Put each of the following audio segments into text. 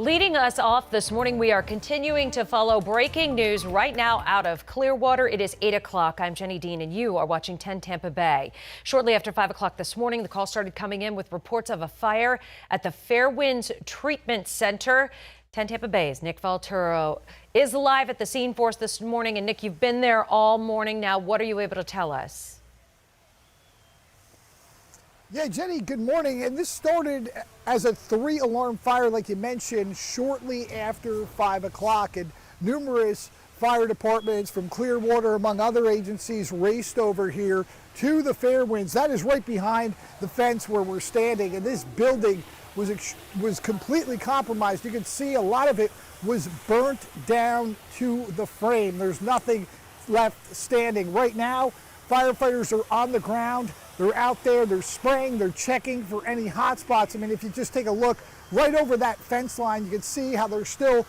Leading us off this morning, we are continuing to follow breaking news right now out of Clearwater. It is 8 o'clock. I'm Jenny Dean, and you are watching 10 Tampa Bay. Shortly after 5 o'clock this morning, the call started coming in with reports of a fire at the Fairwinds Treatment Center. 10 Tampa Bay's Nick Valturo is live at the scene for us this morning. And Nick, you've been there all morning now. What are you able to tell us? Yeah, Jenny, good morning. And this started as a 3-alarm fire, like you mentioned, shortly after 5 o'clock. And numerous fire departments from Clearwater, among other agencies, raced over here to the Fairwinds. That is right behind the fence where we're standing. And this building was completely compromised. You can see a lot of it was burnt down to the frame. There's nothing left standing. Right now, firefighters are on the ground. They're out there, they're spraying, they're checking for any hot spots. I mean, if you just take a look right over that fence line, you can see how they're still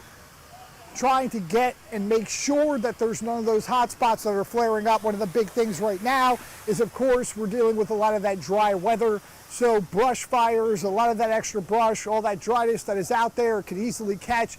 trying to get and make sure that there's none of those hot spots that are flaring up. One of the big things right now is, of course, we're dealing with a lot of that dry weather. So brush fires, a lot of that extra brush, all that dryness that is out there can easily catch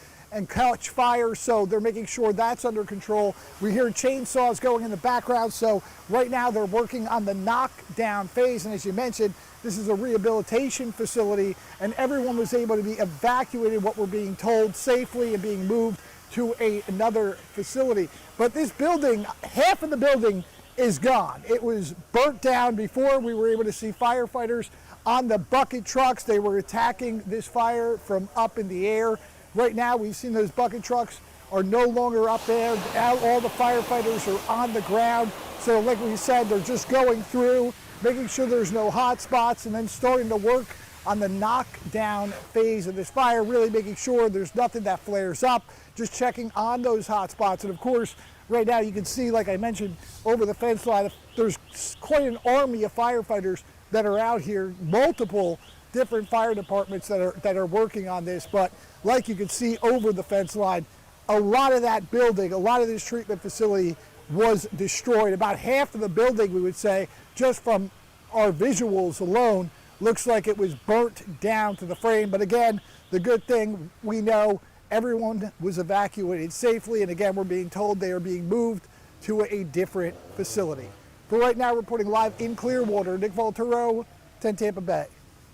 fire, so they're making sure that's under control. We hear chainsaws going in the background, so right now they're working on the knockdown phase. And as you mentioned, this is a rehabilitation facility, and everyone was able to be evacuated, what we're being told, safely, and being moved to another facility. But this building, half of the building is gone. It was burnt down before we were able to see firefighters on the bucket trucks. They were attacking this fire from up in the air. Right now, we've seen those bucket trucks are no longer up there. All the firefighters are on the ground. So like we said, they're just going through, making sure there's no hot spots, and then starting to work on the knockdown phase of this fire, really making sure there's nothing that flares up, just checking on those hot spots. And of course, right now you can see, like I mentioned, over the fence line, there's quite an army of firefighters that are out here, multiple different fire departments that are working on this. But like you can see over the fence line, a lot of that building, a lot of this treatment facility was destroyed. About half of the building, we would say, just from our visuals alone, looks like it was burnt down to the frame. But again, the good thing, we know everyone was evacuated safely, and again, we're being told they are being moved to a different facility. For right now, reporting live in Clearwater, Nick Valturo, 10 Tampa Bay.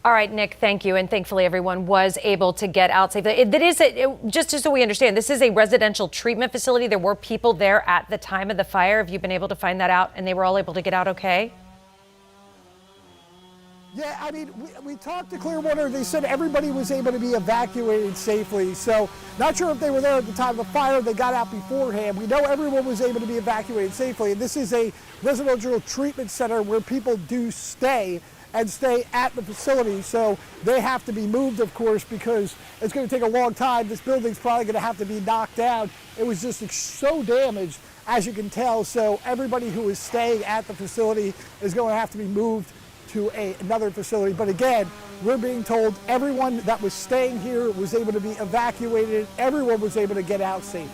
All right, Nick, thank you. And thankfully, everyone was able to get out safely. Just so we understand, this is a residential treatment facility. There were people there at the time of the fire. Have you been able to find that out, and they were all able to get out okay? Yeah, I mean, we talked to Clearwater. They said everybody was able to be evacuated safely. So not sure if they were there at the time of the fire. They got out beforehand. We know everyone was able to be evacuated safely. And this is a residential treatment center where people do stay at the facility. So they have to be moved, of course, because it's going to take a long time. This building's probably going to have to be knocked down. It was just so damaged, as you can tell. So everybody who is staying at the facility is going to have to be moved to another facility. But again, we're being told everyone that was staying here was able to be evacuated. Everyone was able to get out safely.